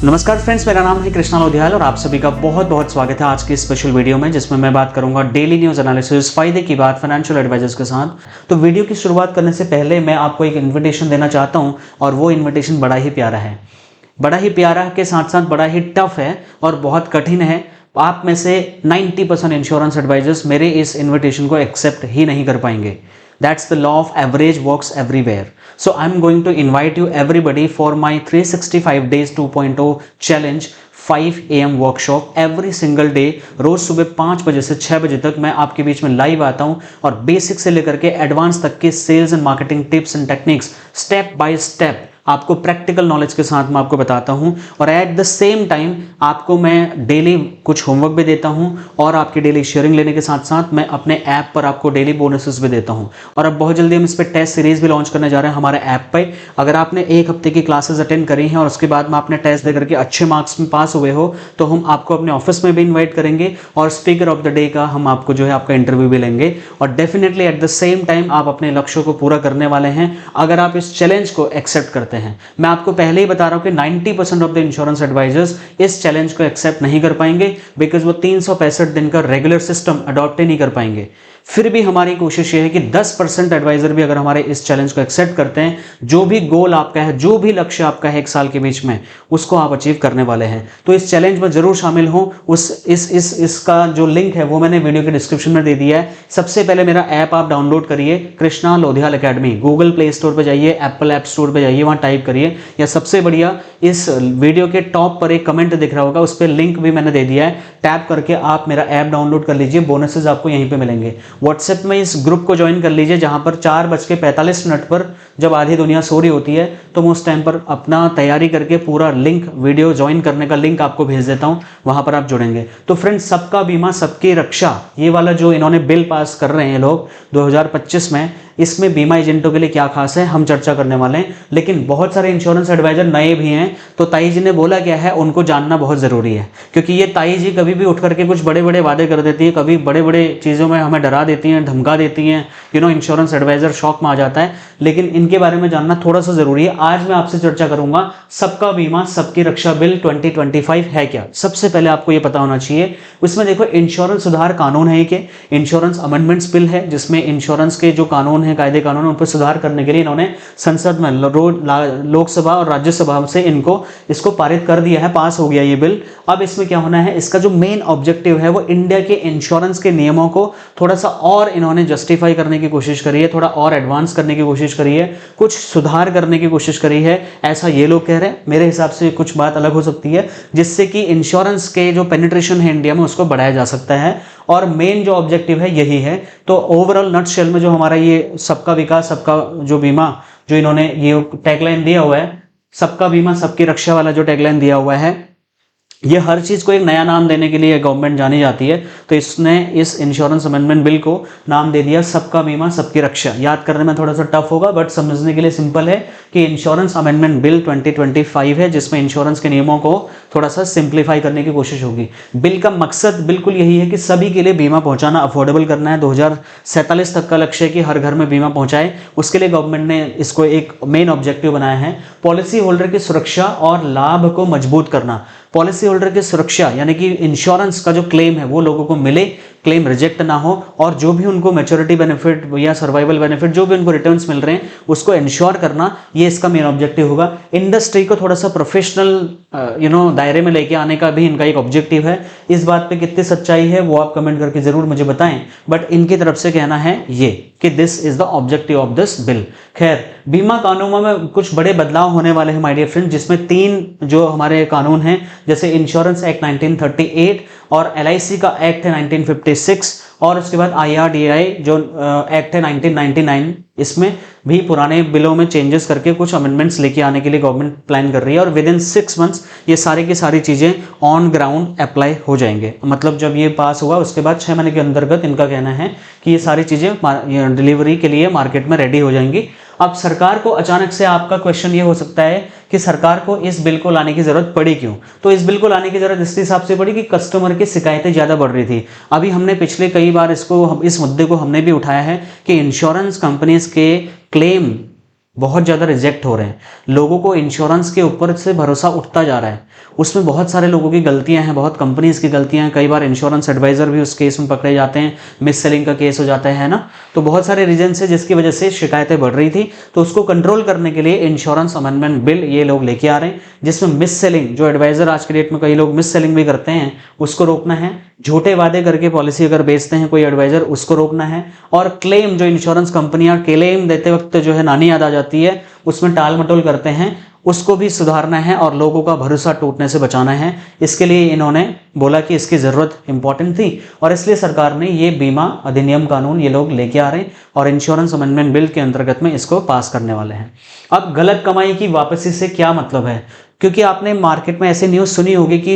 नमस्कार फ्रेंड्स, मेरा नाम है कृष्णा लोधियाल और आप सभी का बहुत बहुत स्वागत है आज की स्पेशल वीडियो में, जिसमें मैं बात करूंगा डेली न्यूज़ एनालिसिस, फायदे की बात फाइनेंशियल एडवाइजर्स के साथ। तो वीडियो की शुरुआत करने से पहले मैं आपको एक इन्विटेशन देना चाहता हूं और वो इन्विटेशन बड़ा ही प्यारा है। बड़ा ही प्यारा के साथ साथ बड़ा ही टफ है और बहुत कठिन है। आप में से 90% इंश्योरेंस एडवाइजर्स मेरे इस इन्विटेशन को एक्सेप्ट ही नहीं कर पाएंगे। That's the law of average works everywhere. So I'm going to invite you everybody for my 365 days 2.0 challenge 5 AM workshop every single day। रोज सुबह 5 बजे से 6 बजे तक मैं आपके बीच में लाइव आता हूं और बेसिक से लेकर के एडवांस तक के sales and marketing tips and techniques step by step आपको प्रैक्टिकल नॉलेज के साथ मैं आपको बताता हूं। और एट द सेम टाइम आपको मैं डेली कुछ होमवर्क भी देता हूं और आपकी डेली शेयरिंग लेने के साथ साथ मैं अपने ऐप पर आपको डेली बोनसेस भी देता हूं। और अब बहुत जल्दी हम इस पर टेस्ट सीरीज भी लॉन्च करने जा रहे हैं हमारे ऐप पे। अगर आपने एक हफ्ते की क्लासेस अटेंड करी हैं और उसके बाद में आपने टेस्ट देकर के अच्छे मार्क्स में पास हुए हो तो हम आपको अपने ऑफिस में भी इन्वाइट करेंगे और स्पीकर ऑफ द डे का हम आपको जो है आपका इंटरव्यू भी लेंगे। और definitely at the same time आप अपने लक्ष्यों को पूरा करने वाले हैं अगर आप इस चैलेंज को एक्सेप्ट करते हैं। मैं आपको पहले ही बता रहा हूं कि 90% ऑफ द इंश्योरेंस एडवाइजर्स इस चैलेंज को एक्सेप्ट नहीं कर पाएंगे बिकॉज वो 365 दिन का रेगुलर सिस्टम अडॉप्ट ही नहीं कर पाएंगे। फिर भी हमारी कोशिश ये है कि 10% एडवाइजर भी अगर हमारे इस चैलेंज को एक्सेप्ट करते हैं, जो भी गोल आपका है, जो भी लक्ष्य आपका है एक साल के बीच में, उसको आप अचीव करने वाले हैं। तो इस चैलेंज में जरूर शामिल हो। इसका जो लिंक है वो मैंने वीडियो के डिस्क्रिप्शन में दे दिया है। सबसे पहले मेरा ऐप आप डाउनलोड करिए, Krishna Lodhiyal academy. Google play store पर जाइए, एप्पल ऐप स्टोर पर जाइए, वहां टाइप करिए, या सबसे बढ़िया इस वीडियो के टॉप पर एक कमेंट दिख रहा होगा, उस पर लिंक भी मैंने दे दिया है। टैप करके आप मेरा ऐप डाउनलोड कर लीजिए, बोनसेस आपको यहीं पे मिलेंगे। व्हाट्सएप में इस ग्रुप को ज्वाइन कर लीजिए जहां पर 4:45 पर जब आधी दुनिया सो रही होती है तो मैं उस टाइम पर अपना तैयारी करके पूरा लिंक, वीडियो ज्वाइन करने का लिंक आपको भेज देता हूं, वहां पर आप जुड़ेंगे। तो फ्रेंड्स, सबका बीमा सबकी रक्षा, ये वाला जो इन्होंने बिल पास कर रहे हैं लोग 2025 में, इसमें बीमा एजेंटों के लिए क्या खास है हम चर्चा करने वाले हैं। लेकिन बहुत सारे इंश्योरेंस एडवाइजर नए भी हैं, तो ताई जी ने बोला क्या है उनको जानना बहुत जरूरी है, क्योंकि ये ताई जी कभी भी उठ करके कुछ बड़े बड़े वादे कर देती है, कभी बड़े बड़े चीज़ों में हमें डरा देती हैं, धमका देती हैं। इंश्योरेंस एडवाइजर शौक में आ जाता है, लेकिन इनके बारे में जानना थोड़ा सा जरूरी है। आज मैं आपसे चर्चा करूंगा सबका बीमा सबकी रक्षा बिल 2025 है क्या। सबसे पहले आपको ये पता होना चाहिए, उसमें देखो इंश्योरेंस सुधार कानून है कि इंश्योरेंस अमेंडमेंट्स बिल है, जिसमें इंश्योरेंस के जो कानून है, कायदे कानून, उन पर सुधार करने के लिए इन्होंने संसद में लोकसभा और राज्यसभा से इसको पारित कर दिया है, पास हो गया ये बिल। अब इसमें क्या होना है, इसका जो मेन ऑब्जेक्टिव है वो इंडिया के इंश्योरेंस के नियमों को थोड़ा सा और इन्होंने जस्टिफाई करने की कोशिश करी है, थोड़ा और एडवांस करने की कोशिश करी है, कुछ सुधार करने की कोशिश करी है, ऐसा ये लोग कह रहे हैं। मेरे हिसाब से कुछ बात अलग हो सकती है, जिससे कि इंश्योरेंस के जो पेनिट्रेशन है इंडिया में उसको बढ़ाया जा सकता है, और मेन जो ऑब्जेक्टिव है यही है। तो ओवरऑल नटशेल में जो हमारा ये सबका विकास सबका जो बीमा, जो इन्होंने ये टैगलाइन दिया हुआ है, सबका बीमा सबकी रक्षा वाला जो टैगलाइन दिया हुआ है, ये हर चीज को एक नया नाम देने के लिए गवर्नमेंट जानी जाती है। तो इसने इस इंश्योरेंस अमेंडमेंट बिल को नाम दे दिया सबका बीमा सबकी रक्षा। याद करने में थोड़ा सा टफ होगा, बट समझने के लिए सिंपल है कि इंश्योरेंस अमेंडमेंट बिल 2025 है, जिसमें इंश्योरेंस के नियमों को थोड़ा सा सिंप्लीफाई करने की कोशिश होगी। बिल का मकसद बिल्कुल यही है कि सभी के लिए बीमा पहुंचाना, अफोर्डेबल करना है। 2047 तक का लक्ष्य है कि हर घर में बीमा पहुंचाए। उसके लिए गवर्नमेंट ने इसको एक मेन ऑब्जेक्टिव बनाया है। पॉलिसी होल्डर की सुरक्षा और लाभ को मजबूत करना। पॉलिसी होल्डर की सुरक्षा यानी कि इंश्योरेंस का जो क्लेम है वो लोगों को मिले, क्लेम रिजेक्ट ना हो, और जो भी उनको मैच्योरिटी बेनिफिट या सर्वाइवल बेनिफिट जो भी उनको रिटर्न्स मिल रहे हैं उसको इंश्योर करना, ये इसका मेन ऑब्जेक्टिव होगा। इंडस्ट्री को थोड़ा सा प्रोफेशनल दायरे में लेके आने का भी इनका एक ऑब्जेक्टिव है। इस बात पे कितनी सच्चाई है वो आप कमेंट करके जरूर मुझे बताएं, बट इनकी तरफ से कहना है ये कि this is the objective of this bill. खैर, बीमा कानूनों में कुछ बड़े बदलाव होने वाले हैं माय डियर फ्रेंड, जिसमें 3 जो हमारे कानून हैं, जैसे इंश्योरेंस एक्ट 1938 और LIC का एक्ट है 1956, और उसके बाद IRDAI जो एक्ट है 1999, इसमें भी पुराने बिलों में चेंजेस करके कुछ अमेंडमेंट्स लेके आने के लिए गवर्नमेंट प्लान कर रही है। और विद इन 6 मंथ्स ये सारी की सारी चीजें ऑन ग्राउंड अप्लाई हो जाएंगे। मतलब जब ये पास हुआ उसके बाद 6 महीने के अंतर्गत इनका कहना है कि ये सारी चीजें डिलीवरी के लिए मार्केट में रेडी हो जाएंगी। अब सरकार को अचानक से आपका क्वेश्चन ये हो सकता है कि सरकार को इस बिल को लाने की जरूरत पड़ी क्यों। तो इस बिल को लाने की जरूरत इस हिसाब से पड़ी कि कस्टमर की शिकायतें ज्यादा बढ़ रही थी। अभी हमने पिछले कई बार इस मुद्दे को हमने भी उठाया है कि इंश्योरेंस कंपनीज के क्लेम बहुत ज़्यादा रिजेक्ट हो रहे हैं। लोगों को इंश्योरेंस के ऊपर से भरोसा उठता जा रहा है। उसमें बहुत सारे लोगों की गलतियां हैं, बहुत कंपनीज की गलतियां हैं। कई बार इंश्योरेंस एडवाइजर भी उस केस में पकड़े जाते हैं, मिस सेलिंग का केस हो जाता है ना। तो बहुत सारे रीजन से जिसकी वजह से शिकायतें बढ़ रही थी, तो उसको कंट्रोल करने के लिए इंश्योरेंस अमेंडमेंट बिल ये लोग लेके आ रहे हैं, जिसमें मिस सेलिंग, जो एडवाइजर आज के डेट में कई लोग मिस सेलिंग भी करते हैं, उसको रोकना है। झूठे वादे करके पॉलिसी अगर बेचते हैं कोई एडवाइजर, उसको रोकना है। और क्लेम, जो इंश्योरेंस कंपनियां क्लेम देते वक्त जो है नानी याद आ जाती है, उसमें टाल मटोल करते हैं, उसको भी सुधारना है और लोगों का भरोसा टूटने से बचाना है। इसके लिए इन्होंने बोला कि इसकी ज़रूरत इंपॉर्टेंट थी और इसलिए सरकार ने ये बीमा अधिनियम कानून ये लोग लेके आ रहे हैं और इंश्योरेंस अमेंडमेंट बिल के अंतर्गत में इसको पास करने वाले हैं। अब गलत कमाई की वापसी से क्या मतलब है? क्योंकि आपने मार्केट में ऐसी न्यूज़ सुनी होगी कि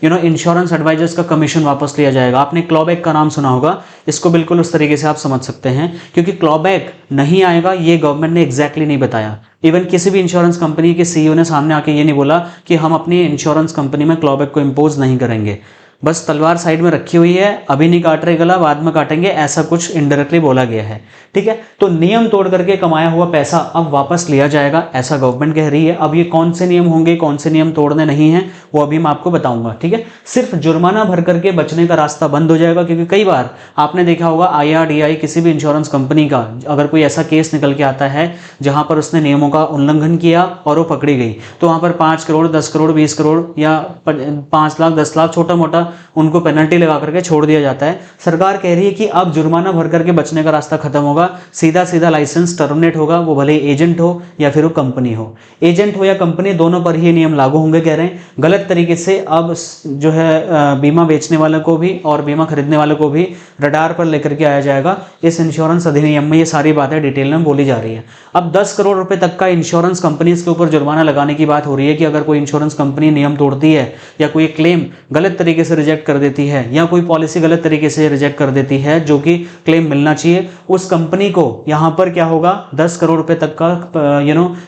इंश्योरेंस एडवाइजर्स का कमीशन वापस लिया जाएगा। आपने क्लॉबैक का नाम सुना होगा। इसको बिल्कुल उस तरीके से आप समझ सकते हैं, क्योंकि क्लॉबैक नहीं आएगा ये गवर्नमेंट ने एग्जैक्टली नहीं बताया। इवन किसी भी इंश्योरेंस कंपनी के सीईओ ने सामने आके ये नहीं बोला कि हम अपनी इंश्योरेंस कंपनी में क्लॉबैक को इम्पोज नहीं करेंगे। बस तलवार साइड में रखी हुई है, अभी नहीं काट रहे गला, बाद में काटेंगे, ऐसा कुछ इनडायरेक्टली बोला गया है। ठीक है, तो नियम तोड़ करके कमाया हुआ पैसा अब वापस लिया जाएगा, ऐसा गवर्नमेंट कह रही है। अब ये कौन से नियम होंगे, कौन से नियम तोड़ने नहीं है, वो अभी मैं आपको बताऊंगा। ठीक है, सिर्फ जुर्माना भर करके बचने का रास्ता बंद हो जाएगा, क्योंकि कई बार आपने देखा होगा IRDAI किसी भी इंश्योरेंस कंपनी का अगर कोई ऐसा केस निकल के आता है जहां पर उसने नियमों का उल्लंघन किया और वो पकड़ी गई, तो वहां पर 5 करोड़ 10 करोड़ 20 करोड़ या 5 लाख 10 लाख छोटा मोटा उनको पेनल्टी लगा करके छोड़ दिया जाता है। सरकार कह रही है कि अब जुर्माना भर करके बचने का रास्ता खत्म होगा, सीधा सीधा लाइसेंस टर्मिनेट होगा, वो भले एजेंट हो या फिर वो कंपनी हो। एजेंट हो या कंपनी, दोनों पर ही नियम लागू होंगे कह रहे हैं। गलत तरीके से अब जो है बीमा बेचने वालों को भी और बीमा खरीदने वालों को भी रडार पर लेकर के आया जाएगा। इस इंश्योरेंस अधिनियम में ये सारी बातें डिटेल में बोली जा रही है। अब 10 करोड़ रुपए तक का इंश्योरेंस कंपनीज के ऊपर जुर्माना लगाने की बात हो रही है कि अगर कोई इंश्योरेंस कंपनी नियम तोड़ती है या कोई क्लेम गलत तरीके से रिजेक्ट कर देती है या कोई पॉलिसी गलत तरीके से रिजेक्ट कर देती है जो कि क्लेम मिलना चाहिए, उस कंपनी को यहां पर क्या होगा, 10 करोड़ रुपए तक का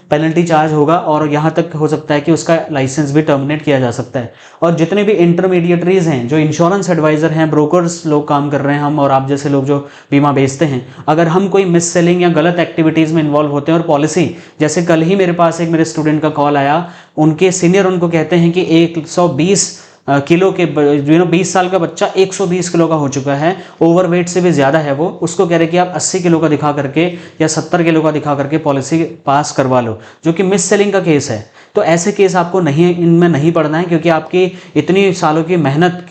पेनल्टी चार्ज होगा और यहां तक हो सकता है कि उसका लाइसेंस भी टर्मिनेट किया जा सकता है। और जितने भी इंटरमीडिएटरीज हैं, जो इंश्योरेंस एडवाइजर हैं, ब्रोकर्स लोग काम कर रहे हैं, हम और आप जैसे लोग जो बीमा बेचते हैं, अगर हम कोई मिस सेलिंग या गलत एक्टिविटीज में इन्वॉल्व होते हैं और पॉलिसी, जैसे कल ही मेरे पास एक मेरे स्टूडेंट का कॉल आया, उनके सीनियर उनको कहते हैं कि 120 किलो के 20 साल का बच्चा 120 किलो का हो चुका है, ओवरवेट से भी ज़्यादा है वो, उसको कह रहे कि आप 80 किलो का दिखा करके या 70 किलो का दिखा करके पॉलिसी पास करवा लो, जो कि मिस सेलिंग का केस है। तो ऐसे केस आपको नहीं, इनमें नहीं पड़ना है, क्योंकि आपकी इतनी सालों की मेहनत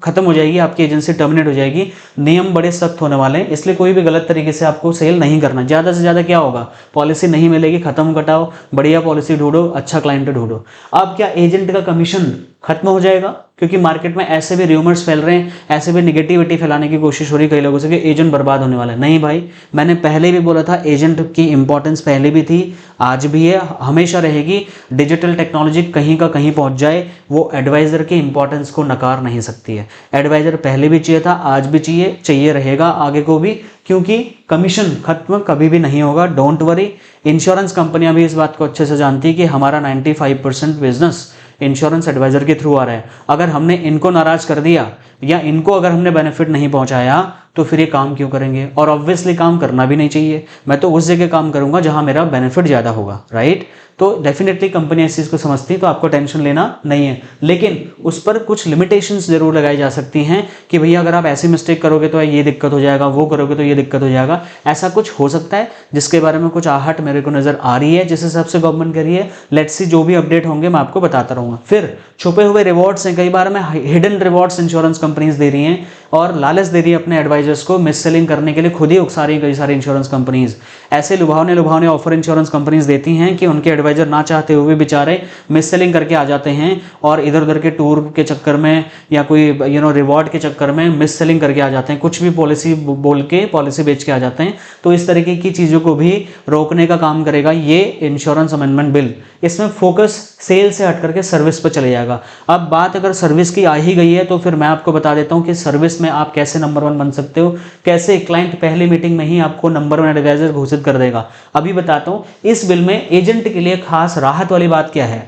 खत्म हो जाएगी, आपकी एजेंसी टर्मिनेट हो जाएगी। नियम बड़े सख्त होने वाले हैं, इसलिए कोई भी गलत तरीके से आपको सेल नहीं करना। ज़्यादा से ज़्यादा क्या होगा, पॉलिसी नहीं मिलेगी, खत्म कटाओ, बढ़िया पॉलिसी ढूंढो, अच्छा क्लाइंट ढूंढो। अब क्या एजेंट का कमीशन खत्म हो जाएगा? क्योंकि मार्केट में ऐसे भी र्यूमर्स फैल रहे हैं, ऐसे भी निगेटिविटी फैलाने की कोशिश हो रही है कई लोगों से कि एजेंट बर्बाद होने वाला है। नहीं भाई, मैंने पहले भी बोला था, एजेंट की इंपॉर्टेंस पहले भी थी, आज भी है, हमेशा रहेगी। डिजिटल टेक्नोलॉजी कहीं का कहीं पहुंच जाए, वो एडवाइजर की इंपॉर्टेंस को नकार नहीं सकती है। एडवाइजर पहले भी चाहिए था, आज भी चाहिए रहेगा आगे को भी, क्योंकि कमीशन खत्म कभी भी नहीं होगा। डोंट वरी, इंश्योरेंस कंपनियां भी इस बात को अच्छे से जानती है कि हमारा 95% बिजनेस इंश्योरेंस एडवाइजर के थ्रू आ रहा है। अगर हमने इनको नाराज कर दिया या इनको अगर हमने बेनिफिट नहीं पहुंचाया, तो फिर ये काम क्यों करेंगे? और ऑब्वियसली काम करना भी नहीं चाहिए। मैं तो उस जगह काम करूंगा जहां मेरा बेनिफिट ज़्यादा होगा, राइट? तो डेफिनेटली कंपनी इस चीज़ को समझती है, तो आपको टेंशन लेना नहीं है। लेकिन उस पर कुछ लिमिटेशंस जरूर लगाई जा सकती हैं कि भैया अगर आप ऐसी मिस्टेक करोगे तो ये दिक्कत हो जाएगा, वो करोगे तो ये दिक्कत हो जाएगा। ऐसा कुछ हो सकता है जिसके बारे में कुछ आहट मेरे को नज़र आ रही है, जिस हिसाब से गवर्नमेंट कर रही है। लेट्स सी, जो भी अपडेट होंगे मैं आपको बताता रहूँगा। फिर छुपे हुए रिवॉर्ड्स हैं, कई बार में हिडन रिवॉर्ड्स इंश्योरेंस कंपनीज दे रही हैं और लालच दे रही है अपने एडवाइजर्स को मिस सेलिंग करने के लिए, खुद ही उकसा रही है कई सारी इंश्योरेंस कंपनीज। ऐसे लुभावने ऑफर इंश्योरेंस कंपनीज देती हैं कि उनके एडवाइजर ना चाहते हुए बेचारे मिस सेलिंग करके आ जाते हैं और इधर उधर के टूर के चक्कर में या कोई रिवॉर्ड के चक्कर में मिस सेलिंग करके आ जाते हैं, कुछ भी पॉलिसी बोल के पॉलिसी बेच के आ जाते हैं। तो इस तरीके की चीज़ों को भी रोकने का काम करेगा ये इंश्योरेंस अमेंडमेंट बिल। इसमें फोकस सेल से हट करके सर्विस पर चले जाएगा। अब बात अगर सर्विस की आ ही गई है, तो फिर मैं आपको बता देता हूं कि सर्विस में आप कैसे नंबर 1 बन सकते हो, कैसे क्लाइंट पहली मीटिंग में ही आपको नंबर 1 एडवाइजर घोषित कर देगा। अभी बताता हूं इस बिल में एजेंट के लिए खास राहत वाली बात क्या है।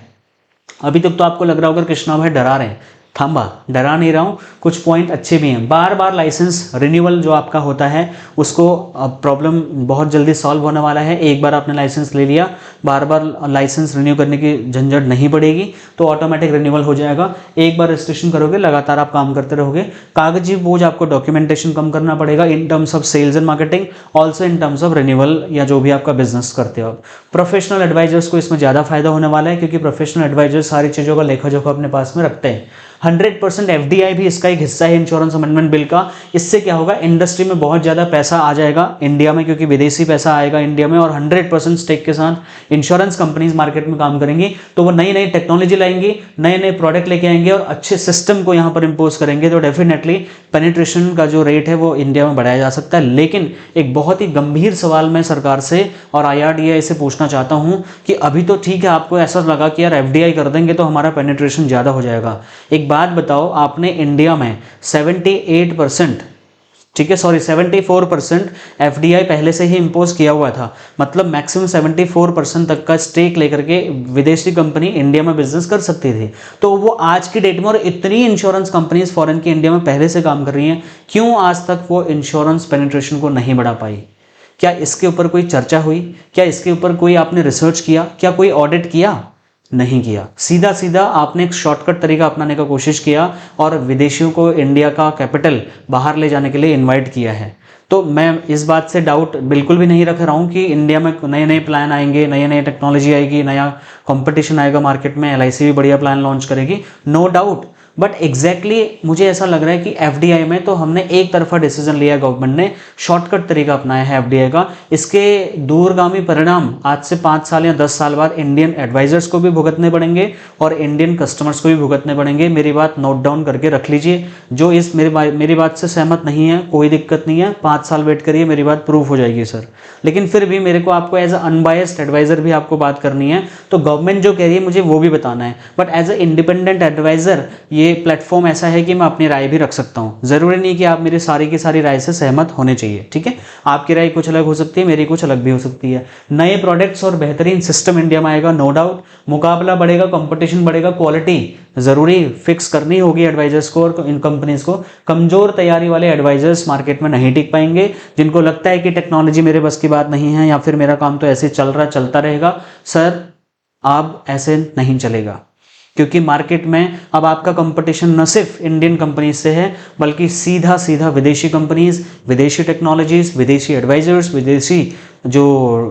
अभी तक तो आपको लग रहा होगा कृष्णा भाई डरा रहे हैं, थांबा, डरा नहीं रहा हूँ, कुछ पॉइंट अच्छे भी हैं। बार बार लाइसेंस रिन्यूअल जो आपका होता है उसको प्रॉब्लम बहुत जल्दी सॉल्व होने वाला है। एक बार आपने लाइसेंस ले लिया, बार बार लाइसेंस रिन्यू करने की झंझट नहीं पड़ेगी, तो ऑटोमेटिक रिन्यूअल हो जाएगा। एक बार रजिस्ट्रेशन करोगे, लगातार आप काम करते रहोगे। कागजी बोझ आपको डॉक्यूमेंटेशन कम करना पड़ेगा in terms of sales and marketing, also in terms of renewal या जो भी आपका बिजनेस करते हो। प्रोफेशनल एडवाइजर्स को इसमें ज़्यादा फायदा होने वाला है, क्योंकि प्रोफेशनल एडवाइजर सारी चीज़ों का लेखा जोखा अपने पास में रखते हैं। 100% एफडीआई भी इसका एक हिस्सा है इंश्योरेंस अमेंडमेंट बिल का। इससे क्या होगा, इंडस्ट्री में बहुत ज़्यादा पैसा आ जाएगा इंडिया में, क्योंकि विदेशी पैसा आएगा इंडिया में, और 100% स्टेक के साथ इंश्योरेंस कंपनीज मार्केट में काम करेंगी। तो वो नई नई टेक्नोलॉजी लाएंगी, नए नए प्रोडक्ट लेके आएंगे और अच्छे सिस्टम को यहाँ पर इम्पोज करेंगे। तो डेफिनेटली पेनिट्रेशन का जो रेट है वो इंडिया में बढ़ाया जा सकता है। लेकिन एक बहुत ही गंभीर सवाल मैं सरकार से और IRDAI से पूछना चाहता हूँ कि अभी तो ठीक है, आपको ऐसा लगा कि यार एफडीआई कर देंगे तो हमारा पेनिट्रेशन ज़्यादा हो जाएगा। एक बात बताओ, आपने इंडिया में 78%, ठीक है, सॉरी 74% एफडीआई पहले से ही इंपोज किया हुआ था। मतलब मैक्सिमम 74% तक का स्टेक लेकर के विदेशी कंपनी इंडिया में बिजनेस कर सकती थी। तो वो आज की डेट में, और इतनी इंश्योरेंस कंपनीज फॉरेन की इंडिया में पहले से काम कर रही हैं, क्यों आज तक वो इंश्योरेंस पेनिट्रेशन को नहीं बढ़ा पाई? क्या इसके ऊपर कोई चर्चा हुई? क्या इसके ऊपर कोई आपने रिसर्च किया? क्या कोई ऑडिट किया? नहीं किया। सीधा सीधा आपने एक शॉर्टकट तरीका अपनाने का कोशिश किया और विदेशियों को इंडिया का कैपिटल बाहर ले जाने के लिए इनवाइट किया है। तो मैं इस बात से डाउट बिल्कुल भी नहीं रख रहा हूँ कि इंडिया में नए नए प्लान आएंगे, नई नई टेक्नोलॉजी आएगी, नया कंपटीशन आएगा मार्केट में, LIC भी बढ़िया प्लान लॉन्च करेगी, नो डाउट। बट एग्जैक्टली मुझे ऐसा लग रहा है कि एफडीआई में तो हमने एक तरफा डिसीजन लिया, गवर्नमेंट ने शॉर्टकट तरीका अपनाया है एफडीआई का। इसके दूरगामी परिणाम आज से 5 साल या 10 साल बाद इंडियन एडवाइजर्स को भी भुगतने पड़ेंगे और इंडियन कस्टमर्स को भी भुगतने पड़ेंगे। मेरी बात नोट डाउन करके रख लीजिए। जो इस मेरी बात से सहमत नहीं है, कोई दिक्कत नहीं है, 5 साल वेट करिए, मेरी बात प्रूफ हो जाएगी सर। लेकिन फिर भी मेरे को आपको एज अ अनबायस्ड एडवाइजर भी आपको बात करनी है, तो गवर्नमेंट जो कह रही है मुझे वो भी बताना है। But as a independent advisor ये प्लेटफॉर्म ऐसा है कि मैं अपनी राय भी रख सकता हूं। जरूरी नहीं कि आप मेरी सारी की सारी राय से सहमत होने चाहिए, ठीक है। आपकी राय कुछ अलग हो सकती है, मेरी कुछ अलग भी हो सकती है। नए प्रोडक्ट्स और बेहतरीन सिस्टम इंडिया में आएगा, नो डाउट। मुकाबला बढ़ेगा, कंपटीशन बढ़ेगा, क्वालिटी जरूरी फिक्स करनी होगी एडवाइजर्स को और इन कंपनीज को। कमजोर तैयारी वाले एडवाइजर्स मार्केट में नहीं टिक पाएंगे। जिनको लगता है कि टेक्नोलॉजी मेरे बस की बात नहीं है या फिर मेरा काम तो ऐसे चल रहा चलता रहेगा, सर अब ऐसे नहीं चलेगा। क्योंकि मार्केट में अब आपका कंपटीशन न सिर्फ इंडियन कंपनीज से है, बल्कि सीधा सीधा विदेशी कंपनीज, विदेशी टेक्नोलॉजीज, विदेशी एडवाइजर्स, विदेशी जो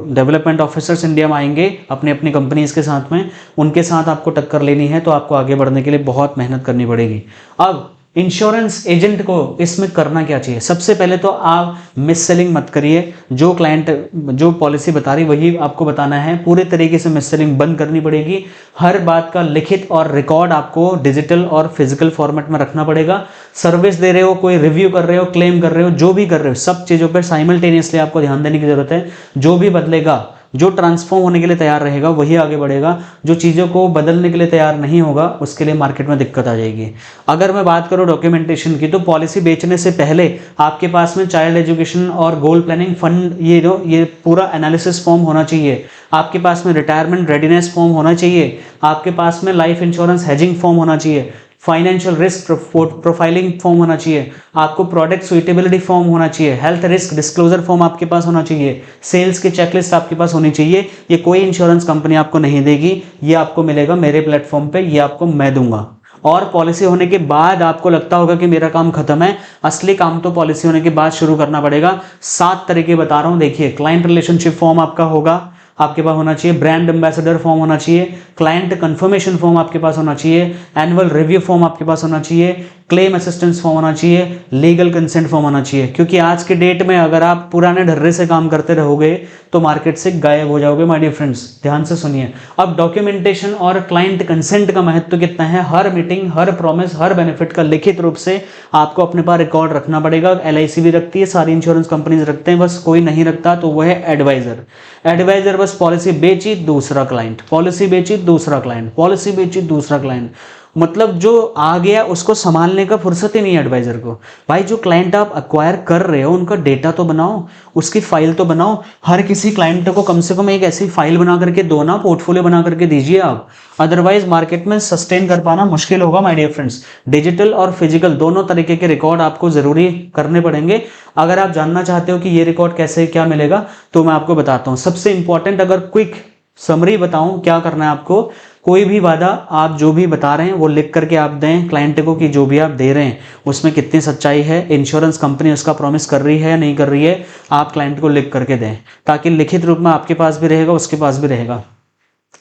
डेवलपमेंट ऑफिसर्स इंडिया में आएंगे अपने अपनी कंपनीज के साथ में, उनके साथ आपको टक्कर लेनी है। तो आपको आगे बढ़ने के लिए बहुत मेहनत करनी पड़ेगी। अब इंश्योरेंस एजेंट को इसमें करना क्या चाहिए? सबसे पहले तो आप मिस सेलिंग मत करिए। जो क्लाइंट जो पॉलिसी बता रही वही आपको बताना है। पूरे तरीके से मिस सेलिंग बंद करनी पड़ेगी। हर बात का लिखित और रिकॉर्ड आपको डिजिटल और फिजिकल फॉर्मेट में रखना पड़ेगा। सर्विस दे रहे हो, कोई रिव्यू कर रहे हो, क्लेम कर रहे हो, जो भी कर रहे हो, सब चीज़ों पर साइमल्टेनियसली आपको ध्यान देने की जरूरत है। जो भी बदलेगा, जो ट्रांसफॉर्म होने के लिए तैयार रहेगा वही आगे बढ़ेगा। जो चीज़ों को बदलने के लिए तैयार नहीं होगा उसके लिए मार्केट में दिक्कत आ जाएगी। अगर मैं बात करूं डॉक्यूमेंटेशन की, तो पॉलिसी बेचने से पहले आपके पास में चाइल्ड एजुकेशन और गोल प्लानिंग फंड ये पूरा एनालिसिस फॉर्म होना चाहिए। आपके पास में रिटायरमेंट रेडीनेस फॉर्म होना चाहिए। आपके पास में लाइफ इंश्योरेंस हेजिंग फॉर्म होना चाहिए। फाइनेंशियल रिस्क प्रोफाइलिंग फॉर्म होना चाहिए। आपको प्रोडक्ट सुइटेबिलिटी फॉर्म होना चाहिए। हेल्थ रिस्क डिस्क्लोजर फॉर्म आपके पास होना चाहिए। सेल्स की चेकलिस्ट आपके पास होनी चाहिए। ये कोई इंश्योरेंस कंपनी आपको नहीं देगी, ये आपको मिलेगा मेरे प्लेटफॉर्म पे, ये आपको मैं दूंगा। और पॉलिसी होने के बाद आपको लगता होगा कि मेरा काम खत्म है, असली काम तो पॉलिसी होने के बाद शुरू करना पड़ेगा। 7 तरीके बता रहा हूं, देखिए। क्लाइंट रिलेशनशिप फॉर्म आपका होगा, आपके पास होना चाहिए। ब्रांड एम्बेसडर फॉर्म होना चाहिए। क्लाइंट कंफर्मेशन फॉर्म आपके पास होना चाहिए। एनुअल रिव्यू फॉर्म आपके पास होना चाहिए। क्लेम असिस्टेंस फॉर्म होना चाहिए। लीगल कंसेंट फॉर्म होना चाहिए। क्योंकि आज के डेट में अगर आप पुराने ढर्रे से काम करते रहोगे तो मार्केट से गायब हो जाओगे माय डियर फ्रेंड्स। ध्यान से सुनिए। अब डॉक्यूमेंटेशन और क्लाइंट कंसेंट का महत्व कितना है? हर मीटिंग, हर प्रॉमिस, हर बेनिफिट का लिखित रूप से आपको अपने पास रिकॉर्ड रखना पड़ेगा। LIC भी रखती है, सारी इंश्योरेंस कंपनीज रखते हैं, बस कोई नहीं रखता तो वह है एडवाइजर। एडवाइजर बस पॉलिसी बेची, दूसरा क्लाइंट, पॉलिसी बेची, दूसरा क्लाइंट, पॉलिसी बेची, दूसरा क्लाइंट। मतलब जो आ गया उसको संभालने का फुर्सत ही नहीं है एडवाइजर को। भाई जो क्लाइंट आप अक्वायर कर रहे हो उनका डेटा तो बनाओ, उसकी फाइल तो बनाओ। हर किसी क्लाइंट को कम से कम एक ऐसी फाइल बना करके दो ना, पोर्टफोलियो बना करके दीजिए आप। अदरवाइज मार्केट में सस्टेन कर पाना मुश्किल होगा माय डियर फ्रेंड्स। डिजिटल और फिजिकल दोनों तरीके के रिकॉर्ड आपको जरूरी करने पड़ेंगे। अगर आप जानना चाहते हो कि ये रिकॉर्ड कैसे क्या मिलेगा तो मैं आपको बताता हूँ। सबसे इंपॉर्टेंट अगर क्विक समरी बताऊं क्या करना है आपको, कोई भी वादा आप जो भी बता रहे हैं वो लिख करके आप दें क्लाइंट को कि जो भी आप दे रहे हैं उसमें कितनी सच्चाई है, इंश्योरेंस कंपनी उसका प्रॉमिस कर रही है या नहीं कर रही है, आप क्लाइंट को लिख करके दें ताकि लिखित रूप में आपके पास भी रहेगा उसके पास भी रहेगा।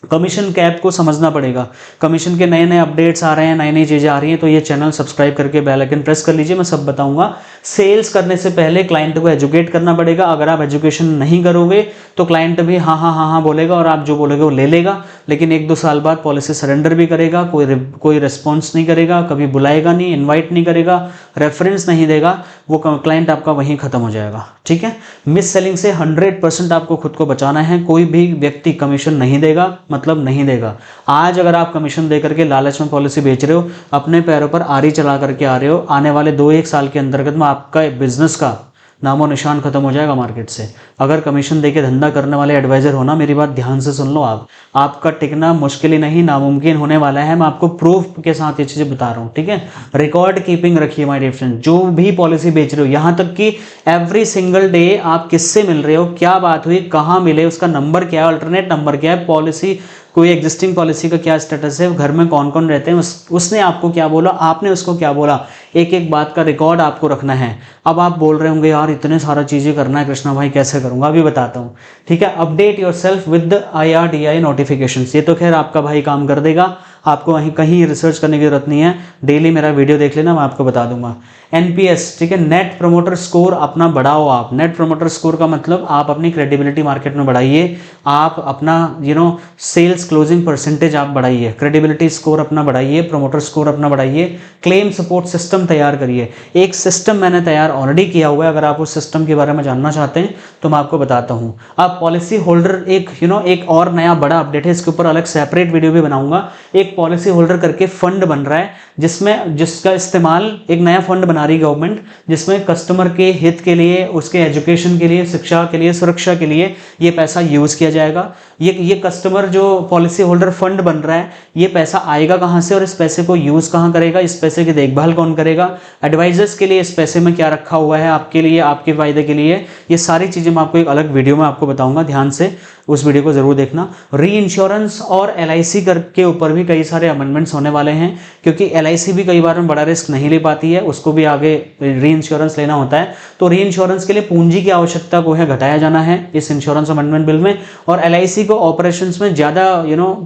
कमीशन कैप को समझना पड़ेगा। कमीशन के नए नए अपडेट्स आ रहे हैं, नई नई चीज़ें आ रही हैं, तो ये चैनल सब्सक्राइब करके बेल आइकन प्रेस कर लीजिए, मैं सब बताऊंगा। सेल्स करने से पहले क्लाइंट को एजुकेट करना पड़ेगा। अगर आप एजुकेशन नहीं करोगे तो क्लाइंट भी हाँ हाँ हाँ हाँ बोलेगा और आप जो बोलोगे वो ले लेगा, लेकिन 1-2 साल बाद पॉलिसी सरेंडर भी करेगा, कोई रिस्पॉन्स नहीं करेगा, कभी बुलाएगा नहीं, इन्वाइट नहीं करेगा, रेफरेंस नहीं देगा, वो क्लाइंट आपका वहीं खत्म हो जाएगा। ठीक है, मिस सेलिंग से 100% आपको खुद को बचाना है। कोई भी व्यक्ति कमीशन नहीं देगा, मतलब नहीं देगा। आज अगर आप कमीशन दे करके लालच में पॉलिसी बेच रहे हो, अपने पैरों पर आरी चला करके आ रहे हो, आने वाले 2-1 साल के अंतर्गत में आपका बिजनेस का नामो निशान खत्म हो जाएगा मार्केट से। अगर कमीशन देके धंधा करने वाले एडवाइजर हो ना, मेरी बात ध्यान से सुन लो आप, आपका टिकना मुश्किल ही नहीं नामुमकिन होने वाला है। मैं आपको प्रूफ के साथ ये चीजें बता रहा हूँ। ठीक है, रिकॉर्ड कीपिंग रखिए माय डियर फ्रेंड। जो भी पॉलिसी बेच रहे हो, यहाँ तक कि एवरी सिंगल डे आप किससे मिल रहे हो, क्या बात हुई, कहाँ मिले, उसका नंबर क्या है, अल्टरनेट नंबर क्या है, पॉलिसी कोई एग्जिस्टिंग पॉलिसी का क्या स्टेटस है, घर में कौन कौन रहते हैं, उसने आपको क्या बोला, आपने उसको क्या बोला, एक एक बात का रिकॉर्ड आपको रखना है। अब आप बोल रहे होंगे यार इतने सारा चीजें करना है कृष्णा भाई, कैसे करूंगा, अभी बताता हूँ। ठीक है, update yourself with IRDAI notifications, ये तो खैर आपका भाई काम कर देगा, आपको वहीं कहीं रिसर्च करने की जरूरत नहीं है। डेली मेरा वीडियो देख लेना, मैं आपको बता दूंगा। NPS, ठीक है, नेट प्रमोटर स्कोर अपना बढ़ाओ आप। नेट प्रमोटर स्कोर का मतलब आप अपनी क्रेडिबिलिटी मार्केट में बढ़ाइए, आप अपना सेल्स क्लोजिंग परसेंटेज आप बढ़ाइए, क्रेडिबिलिटी स्कोर अपना बढ़ाइए, प्रमोटर स्कोर अपना बढ़ाइए, क्लेम सपोर्ट सिस्टम तैयार करिए। एक सिस्टम मैंने तैयार ऑलरेडी किया हुआ है, अगर आप उस सिस्टम के बारे में जानना चाहते हैं तो मैं आपको बताता हूँ। आप पॉलिसी होल्डर एक और नया बड़ा अपडेट है, इसके ऊपर अलग सेपरेट वीडियो भी बनाऊंगा। एक पॉलिसी होल्डर करके फंड बन रहा है जिसका इस्तेमाल एक नया फंड बना रही गवर्नमेंट, जिसमें कस्टमर के हित के लिए, उसके एजुकेशन के लिए, शिक्षा के लिए, सुरक्षा के लिए ये पैसा यूज किया जाएगा। ये कस्टमर जो पॉलिसी होल्डर फंड बन रहा है, ये पैसा आएगा कहां से और इस पैसे को यूज कहां करेगा, इस पैसे की देखभाल कौन करेगा, एडवाइजर्स के लिए इस पैसे में क्या रखा हुआ है आपके लिए, आपके फायदे के लिए, ये सारी चीजें मैं आपको एक अलग वीडियो में आपको बताऊंगा। ध्यान से उस वीडियो को जरूर देखना। री इंश्योरेंस और LIC के ऊपर भी कई सारे अमेंडमेंट्स होने वाले हैं, क्योंकि LIC भी कई बार में बड़ा रिस्क नहीं ले पाती है, उसको भी आगे री इंश्योरेंस लेना होता है। तो री इंश्योरेंस के लिए पूंजी की आवश्यकता को है घटाया जाना है इस इंश्योरेंस अमेंडमेंट बिल में, और LIC को ऑपरेशंस में ज्यादा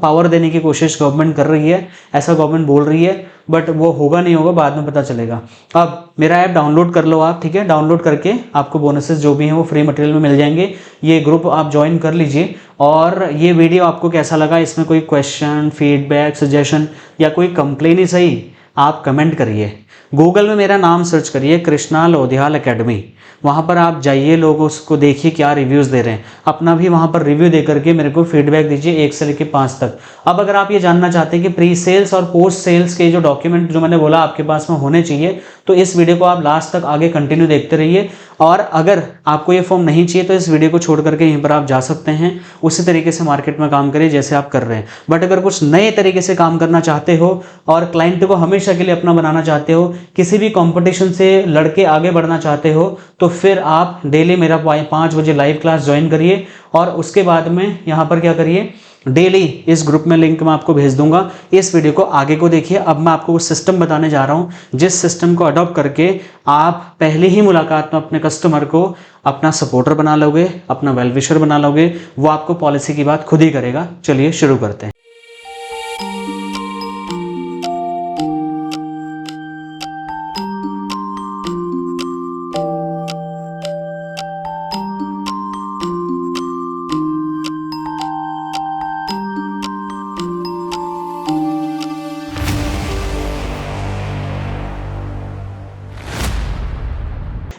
पावर देने की कोशिश गवर्नमेंट कर रही है, ऐसा गवर्नमेंट बोल रही है, बट वो होगा नहीं होगा बाद में पता चलेगा। अब मेरा ऐप डाउनलोड कर लो आप, ठीक है, डाउनलोड करके आपको बोनसेस जो भी हैं वो फ्री मटेरियल में मिल जाएंगे। ये ग्रुप आप ज्वाइन कर लीजिए। और ये वीडियो आपको कैसा लगा, इसमें कोई क्वेश्चन, फीडबैक, सजेशन या कोई कंप्लेन ही सही, आप कमेंट करिए। गूगल में मेरा नाम सर्च करिए, कृष्णा लोधियाल एकेडमी, वहाँ पर आप जाइए, लोग उसको देखिए क्या रिव्यूज़ दे रहे हैं, अपना भी वहाँ पर रिव्यू दे करके मेरे को फीडबैक दीजिए 1 से लेकर 5 तक। अब अगर आप ये जानना चाहते हैं कि प्री सेल्स और पोस्ट सेल्स के जो डॉक्यूमेंट जो मैंने बोला आपके पास में होने चाहिए, तो इस वीडियो को आप लास्ट तक आगे कंटिन्यू देखते रहिए। और अगर आपको ये फॉर्म नहीं चाहिए तो इस वीडियो को छोड़ करके यहीं पर आप जा सकते हैं, उसी तरीके से मार्केट में काम करिए जैसे आप कर रहे हैं। बट अगर कुछ नए तरीके से काम करना चाहते हो और क्लाइंट को हमेशा के लिए अपना बनाना चाहते हो, किसी भी कंपटीशन से लड़के आगे बढ़ना चाहते हो, तो फिर आप डेली मेरा 5 बजे लाइव क्लास ज्वाइन करिए। और उसके बाद में यहाँ पर क्या करिए, डेली इस ग्रुप में लिंक मैं आपको भेज दूंगा। इस वीडियो को आगे को देखिए। अब मैं आपको वो सिस्टम बताने जा रहा हूँ जिस सिस्टम को अडॉप्ट करके आप पहले ही मुलाकात में अपने कस्टमर को अपना सपोर्टर बना लोगे, अपना वेल विशर बना लोगे, वो आपको पॉलिसी की बात खुद ही करेगा। चलिए शुरू करते हैं।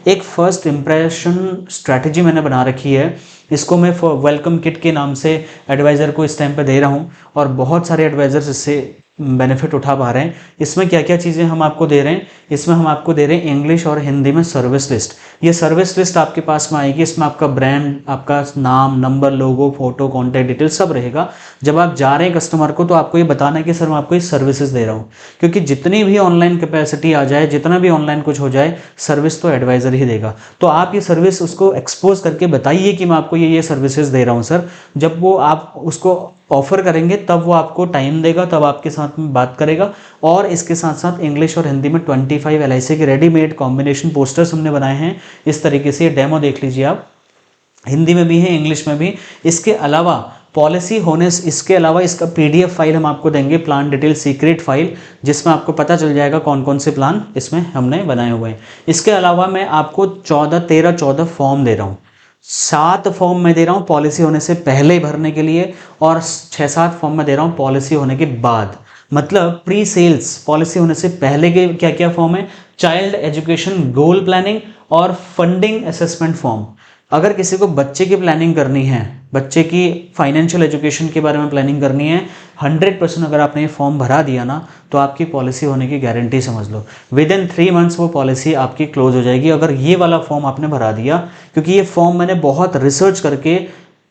एक फर्स्ट इम्प्रेशन स्ट्रैटेजी मैंने बना रखी है, इसको मैं वेलकम किट के नाम से एडवाइज़र को इस टाइम पे दे रहा हूँ और बहुत सारे एडवाइज़र्स इससे बेनिफिट उठा पा रहे हैं। इसमें क्या क्या चीज़ें हम आपको दे रहे हैं, इसमें हम आपको दे रहे हैं इंग्लिश और हिंदी में सर्विस लिस्ट। ये सर्विस लिस्ट आपके पास में आएगी, इसमें आपका ब्रांड, आपका नाम, नंबर, लोगो, फोटो, कॉन्टैक्ट डिटेल सब रहेगा। जब आप जा रहे हैं कस्टमर को तो आपको ये बताना है कि सर मैं आपको ये सर्विसेज दे रहा हूँ, क्योंकि जितनी भी ऑनलाइन कैपेसिटी आ जाए, जितना भी ऑनलाइन कुछ हो जाए, सर्विस तो एडवाइजर ही देगा। तो आप ये सर्विस उसको एक्सपोज करके बताइए कि मैं आपको ये सर्विसेज दे रहा हूँ सर। जब वो आप उसको ऑफर करेंगे तब वो आपको टाइम देगा, तब आपके साथ में बात करेगा। और इसके साथ साथ इंग्लिश और हिंदी में 25 LIC के रेडीमेड कॉम्बिनेशन पोस्टर्स हमने बनाए हैं। इस तरीके से ये डेमो देख लीजिए आप, हिंदी में भी है, इंग्लिश में भी। इसके अलावा पॉलिसी होने, इसके अलावा इसका PDF फाइल हम आपको देंगे, प्लान डिटेल सीक्रेट फाइल, जिसमें आपको पता चल जाएगा कौन कौन से प्लान इसमें हमने बनाए हुए हैं। इसके अलावा मैं आपको 14 फॉर्म दे रहा हूँ। 7 फॉर्म मैं दे रहा हूँ पॉलिसी होने से पहले भरने के लिए, और 6-7 फॉर्म मैं दे रहा हूँ पॉलिसी होने के बाद। मतलब प्री सेल्स पॉलिसी होने से पहले के क्या क्या फॉर्म है, चाइल्ड एजुकेशन गोल प्लानिंग और फंडिंग असेसमेंट फॉर्म। अगर किसी को बच्चे की प्लानिंग करनी है, बच्चे की फाइनेंशियल एजुकेशन के बारे में प्लानिंग करनी है, 100% अगर आपने ये फॉर्म भरा दिया ना, तो आपकी पॉलिसी होने की गारंटी समझ लो। विद इन 3 मंथ्स वो पॉलिसी आपकी क्लोज हो जाएगी, अगर ये वाला फॉर्म आपने भरा दिया। क्योंकि ये फॉर्म मैंने बहुत रिसर्च करके,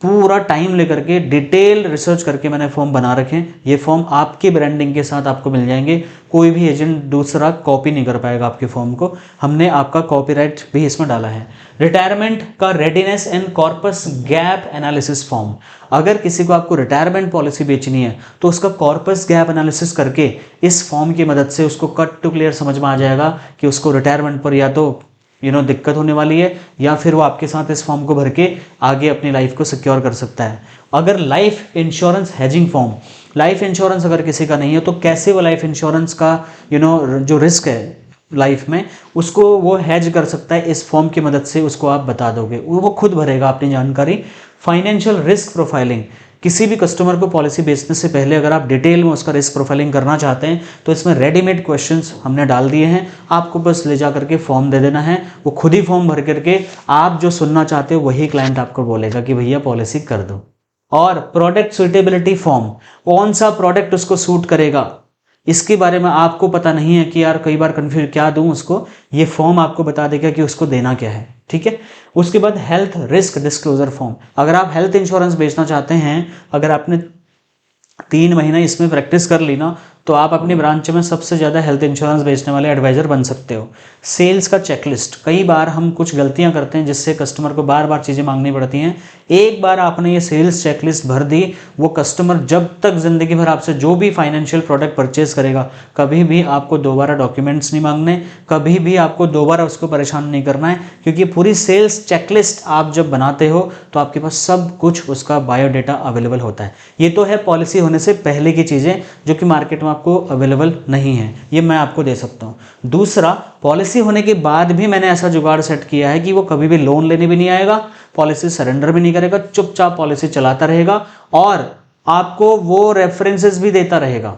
पूरा टाइम लेकर के, डिटेल रिसर्च करके मैंने फॉर्म बना रखे हैं। ये फॉर्म आपकी ब्रांडिंग के साथ आपको मिल जाएंगे, कोई भी एजेंट दूसरा कॉपी नहीं कर पाएगा आपके फॉर्म को। हमने आपका कॉपीराइट भी इसमें डाला है। रिटायरमेंट का readiness and corpus gap analysis form. अगर किसी को आपको रिटायरमेंट पॉलिसी बेचनी है तो उसका कॉर्पस गैप एनालिसिस करके इस फॉर्म की मदद से उसको कट टू क्लियर समझ में आ जाएगा कि उसको रिटायरमेंट पर या तो दिक्कत होने वाली है, या फिर वो आपके साथ इस फॉर्म को भर के आगे अपनी लाइफ को सिक्योर कर सकता है। अगर life insurance hedging form, life insurance अगर किसी का नहीं है तो कैसे वो लाइफ इंश्योरेंस का जो रिस्क है लाइफ में, उसको वो हेज कर सकता है, इस फॉर्म की मदद से उसको आप बता दोगे, वो खुद भरेगा अपनी जानकारी। फाइनेंशियल रिस्क प्रोफाइलिंग, किसी भी कस्टमर को पॉलिसी बेचने से पहले अगर आप डिटेल में उसका रिस्क प्रोफाइलिंग करना चाहते हैं तो इसमें रेडीमेड क्वेश्चंस हमने डाल दिए हैं। आपको बस ले जा करके फॉर्म दे देना है, वो खुद ही फॉर्म भर करके आप जो सुनना चाहते हो वही क्लाइंट आपको बोलेगा कि भैया पॉलिसी कर दो। और प्रोडक्ट सुटेबिलिटी फॉर्म, कौन सा प्रोडक्ट उसको सूट करेगा, इसके बारे में आपको पता नहीं है कि यार कई बार कन्फ्यूज क्या दूं उसको, ये फॉर्म आपको बता देगा कि उसको देना क्या है। ठीक है। उसके बाद हेल्थ रिस्क डिस्क्लोजर फॉर्म। अगर आप हेल्थ इंश्योरेंस बेचना चाहते हैं, अगर आपने 3 महीने इसमें प्रैक्टिस कर ली ना, तो आप अपनी ब्रांच में सबसे ज़्यादा हेल्थ इंश्योरेंस बेचने वाले एडवाइज़र बन सकते हो। सेल्स का चेकलिस्ट, कई बार हम कुछ गलतियां करते हैं जिससे कस्टमर को बार बार चीज़ें मांगनी पड़ती हैं। एक बार आपने ये सेल्स चेकलिस्ट भर दी, वो कस्टमर जब तक ज़िंदगी भर आपसे जो भी फाइनेंशियल प्रोडक्ट परचेज करेगा, कभी भी आपको दोबारा डॉक्यूमेंट्स नहीं मांगने, कभी भी आपको दोबारा उसको परेशान नहीं करना है। क्योंकि पूरी सेल्स चेकलिस्ट आप जब बनाते हो तो आपके पास सब कुछ उसका बायोडेटा अवेलेबल होता है। ये तो है पॉलिसी होने से पहले की चीज़ें जो कि मार्केट में आपको अवेलेबल नहीं है, ये मैं आपको दे सकता हूँ। दूसरा, पॉलिसी होने के बाद भी मैंने ऐसा जुगाड़ सेट किया है कि वो कभी भी लोन लेने भी नहीं आएगा, पॉलिसी सरेंडर भी नहीं करेगा, चुपचाप पॉलिसी चलाता रहेगा और आपको वो रेफरेंसेस भी देता रहेगा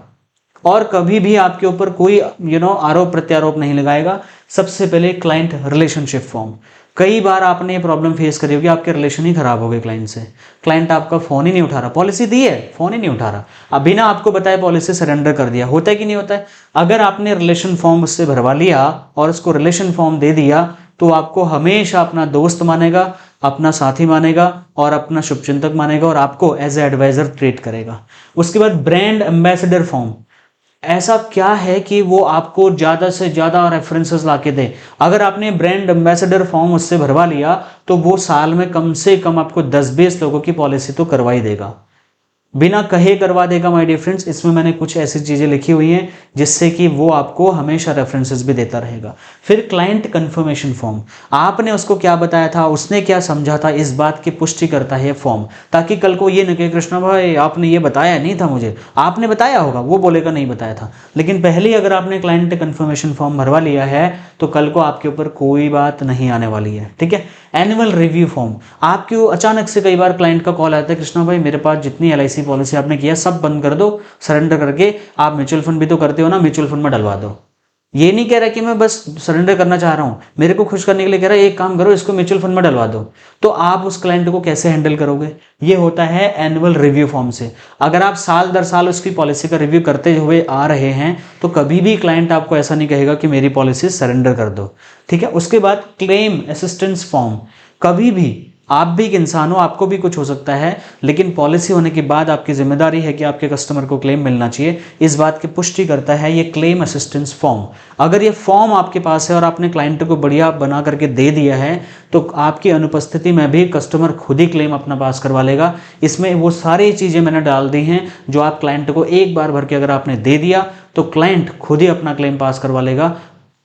और कभी भी आपके ऊपर कोई आरोप प्रत्यारोप नहीं लगाएगा। सबसे पहले क्लाइंट रिलेशनशिप फॉर्म। कई बार आपने ये प्रॉब्लम फेस करी होगी, आपके रिलेशन ही खराब हो गए क्लाइंट से, क्लाइंट आपका फ़ोन ही नहीं उठा रहा, पॉलिसी दी है फ़ोन ही नहीं उठा रहा, अब बिना आपको बताए पॉलिसी सरेंडर कर दिया। होता है कि नहीं होता है? अगर आपने रिलेशन फॉर्म उससे भरवा लिया और उसको रिलेशन फॉर्म दे दिया तो आपको हमेशा अपना दोस्त मानेगा, अपना साथी मानेगा और अपना शुभचिंतक मानेगा और आपको एज ए एडवाइजर ट्रीट करेगा। उसके बाद ब्रांड एम्बेसडर फॉर्म। ऐसा क्या है कि वो आपको ज़्यादा से ज़्यादा रेफरेंसेस ला के दे। अगर आपने ब्रांड एम्बेसडर फॉर्म उससे भरवा लिया तो वो साल में कम से कम आपको 10-20 लोगों की पॉलिसी तो करवा ही देगा, बिना कहे करवा देगा माय डियर फ्रेंड्स। इसमें मैंने कुछ ऐसी चीज़ें लिखी हुई हैं जिससे कि वो आपको हमेशा रेफरेंसेस भी देता रहेगा। फिर क्लाइंट कंफर्मेशन फॉर्म, आपने उसको क्या बताया था, उसने क्या समझा था, इस बात की पुष्टि करता है फॉर्म, ताकि कल को ये न कहे कृष्णा भाई आपने ये बताया नहीं था मुझे, आपने बताया होगा, वो बोलेगा नहीं बताया था। लेकिन पहले अगर आपने क्लाइंट कंफर्मेशन फॉर्म भरवा लिया है तो कल को आपके ऊपर कोई बात नहीं आने वाली है। ठीक है। एनुअल रिव्यू फॉर्म, आपको अचानक से कई बार क्लाइंट का कॉल आता है, कृष्णा भाई मेरे पास जितनी LIC पॉलिसी आपने किया सब बंद कर दो, सरेंडर करके आप म्यूचुअल फंड भी तो करते हो ना, म्यूचुअल फंड में डलवा दो। ये नहीं कह रहा कि मैं बस सरेंडर करना चाह रहा हूँ, मेरे को खुश करने के लिए कह रहा है एक काम करो इसको म्यूचुअल फंड में डलवा दो। तो आप उस क्लाइंट को कैसे हैंडल करोगे? ये होता है एनुअल रिव्यू फॉर्म से। अगर आप साल दर साल उसकी पॉलिसी का रिव्यू करते हुए आ रहे हैं तो कभी भी क्लाइंट आपको ऐसा नहीं कहेगा कि मेरी पॉलिसी सरेंडर कर दो, ठीक है। उसके बाद क्लेम असिस्टेंस फॉर्म, कभी भी आप भी एक इंसान हो, आपको भी कुछ हो सकता है, लेकिन पॉलिसी होने के बाद आपकी जिम्मेदारी है कि आपके कस्टमर को क्लेम मिलना चाहिए। इस बात की पुष्टि करता है ये क्लेम असिस्टेंस फॉर्म। अगर ये फॉर्म आपके पास है और आपने क्लाइंट को बढ़िया बना करके दे दिया है तो आपकी अनुपस्थिति में भी कस्टमर खुद ही क्लेम अपना पास करवा लेगा। इसमें वो सारी चीज़ें मैंने डाल दी हैं जो आप क्लाइंट को एक बार भर के अगर आपने दे दिया तो क्लाइंट खुद ही अपना क्लेम पास करवा लेगा।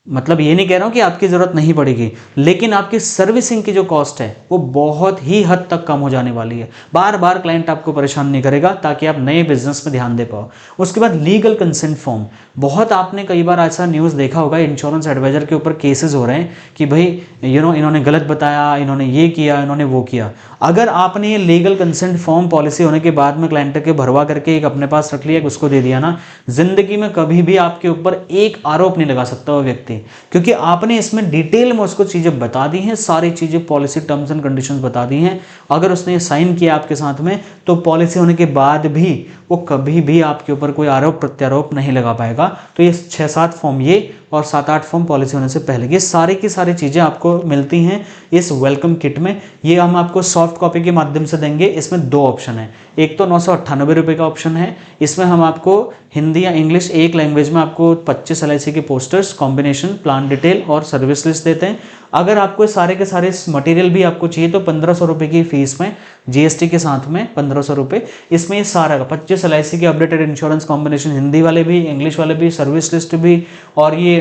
मतलब ये नहीं कह रहा हूँ कि आपकी ज़रूरत नहीं पड़ेगी, लेकिन आपकी सर्विसिंग की जो कॉस्ट है वो बहुत ही हद तक कम हो जाने वाली है। बार बार क्लाइंट आपको परेशान नहीं करेगा ताकि आप नए बिजनेस में ध्यान दे पाओ। उसके बाद लीगल कंसेंट फॉर्म, बहुत आपने कई बार ऐसा न्यूज़ देखा होगा, इंश्योरेंस एडवाइजर के ऊपर केसेस हो रहे हैं कि भाई इन्होंने गलत बताया, इन्होंने ये किया, इन्होंने वो किया। अगर आपने ये लीगल कंसेंट फॉर्म पॉलिसी होने के बाद में क्लाइंट के भरवा करके एक अपने पास रख लिया, उसको दे दिया ना, जिंदगी में कभी भी आपके ऊपर एक आरोप नहीं लगा सकता वो व्यक्ति, क्योंकि आपने इसमें डिटेल में उसको चीज़ें बता दी हैं, सारी चीज़ें पॉलिसी टर्म्स एंड कंडीशंस बता दी हैं। अगर उसने साइन किया आपके साथ में तो पॉलिसी होने के बाद भी वो कभी भी आपके ऊपर कोई आरोप प्रत्यारोप नहीं लगा पाएगा। तो ये 6-7 फॉर्म ये और 7-8 फॉर्म पॉलिसी होने से पहले, ये सारी की सारी चीज़ें आपको मिलती हैं इस वेलकम किट में। ये हम आपको सॉफ्ट कॉपी के माध्यम से देंगे। इसमें 2 ऑप्शन है, एक तो 998 रुपये का ऑप्शन है, इसमें हम आपको हिंदी या इंग्लिश एक लैंग्वेज में आपको 25 LIC के पोस्टर्स, कॉम्बिनेशन, प्लान डिटेल और सर्विस लिस्ट देते हैं। अगर आपको सारे के सारे मटेरियल भी आपको चाहिए तो 1500 रुपये की फीस में GST के साथ में 1500 रुपये, इसमें ये सारा 25 LIC के अपडेटेड इंश्योरेंस कॉम्बिनेशन, हिंदी वाले भी, इंग्लिश वाले भी, सर्विस लिस्ट भी, और ये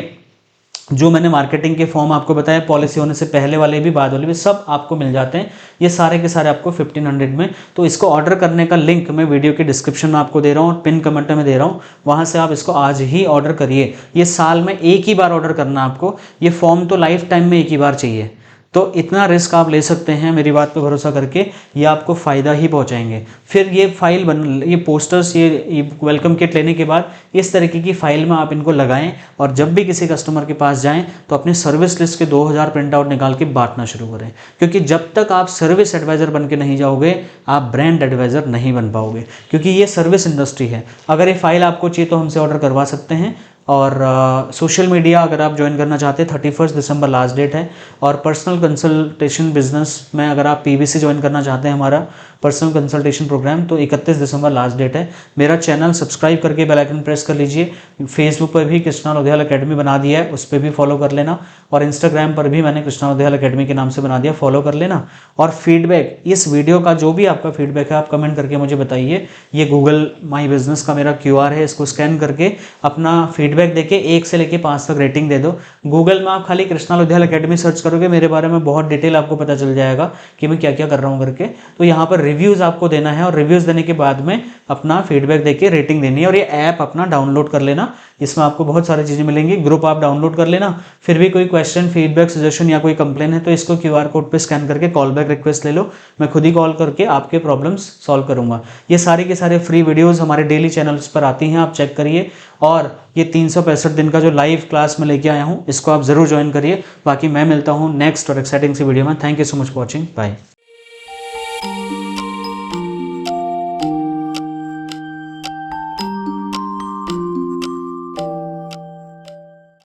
जो मैंने मार्केटिंग के फॉर्म आपको बताया पॉलिसी होने से पहले वाले भी बाद वाले भी, सब आपको मिल जाते हैं। ये सारे के सारे आपको 1500 में। तो इसको ऑर्डर करने का लिंक मैं वीडियो के डिस्क्रिप्शन में आपको दे रहा हूँ और पिन कमेंट में दे रहा हूँ, वहाँ से आप इसको आज ही ऑर्डर करिए। ये साल में एक ही बार ऑर्डर करना आपको, ये फॉर्म तो लाइफ टाइम में एक ही बार चाहिए। तो इतना रिस्क आप ले सकते हैं मेरी बात पे भरोसा करके, ये आपको फ़ायदा ही पहुंचाएंगे। फिर ये ये पोस्टर्स, ये वेलकम किट लेने के बाद इस तरीके की फाइल में आप इनको लगाएं और जब भी किसी कस्टमर के पास जाएं तो अपनी सर्विस लिस्ट के 2000 प्रिंट आउट निकाल के बांटना शुरू करें, क्योंकि जब तक आप सर्विस एडवाइज़र बन के नहीं जाओगे आप ब्रांड एडवाइज़र नहीं बन पाओगे, क्योंकि ये सर्विस इंडस्ट्री है। अगर ये फाइल आपको चाहिए तो हमसे ऑर्डर करवा सकते हैं। और सोशल मीडिया अगर आप ज्वाइन करना चाहते हैं 31 दिसंबर लास्ट डेट है। और पर्सनल कंसल्टेशन बिजनेस में अगर आप PBC ज्वाइन करना चाहते हैं, हमारा पर्सनल कंसल्टेशन प्रोग्राम, तो 31 दिसंबर लास्ट डेट है। मेरा चैनल सब्सक्राइब करके बेल आइकन प्रेस कर लीजिए। फेसबुक पर भी कृष्णा लोधियाल अकेडमी बना दिया है, उस पर भी फॉलो कर लेना। और इंस्टाग्राम पर भी मैंने कृष्णा लोधियाल अकेडमी के नाम से बना दिया, फॉलो कर लेना। और फीडबैक, इस वीडियो का जो भी आपका फीडबैक है आप कमेंट करके मुझे बताइए। ये गूगल माई बिजनेस का मेरा QR है, इसको स्कैन करके अपना फीडबैक देके 1 से लेके 5 तक रेटिंग दे दो। गूगल में आप खाली कृष्णा लोधियाल अकेडमी सर्च करोगे, मेरे बारे में बहुत डिटेल आपको पता चल जाएगा कि मैं क्या क्या कर रहा हूँ करके। तो यहाँ पर रिव्यूज़ आपको देना है और रिव्यूज़ देने के बाद में अपना फीडबैक देके रेटिंग देनी है। और ये ऐप अपना डाउनलोड कर लेना, इसमें आपको बहुत सारी चीज़ें मिलेंगी। ग्रुप आप डाउनलोड कर लेना। फिर भी कोई क्वेश्चन, फीडबैक, सजेशन या कोई कंप्लेन है तो इसको QR कोड पे स्कैन करके कॉल बैक रिक्वेस्ट ले लो, मैं खुद ही कॉल करके आपके प्रॉब्लम्स सॉल्व करूंगा। ये सारे के सारे फ्री वीडियोस हमारे डेली चैनल्स पर आती हैं, आप चेक करिए। और ये 365 दिन का जो लाइव क्लास में लेके आया हूँ इसको आप जरूर ज्वाइन करिए। बाकी मैं मिलता हूँ नेक्स्ट और एक्साइटिंग सी वीडियो में। Thank you so much for watching, bye.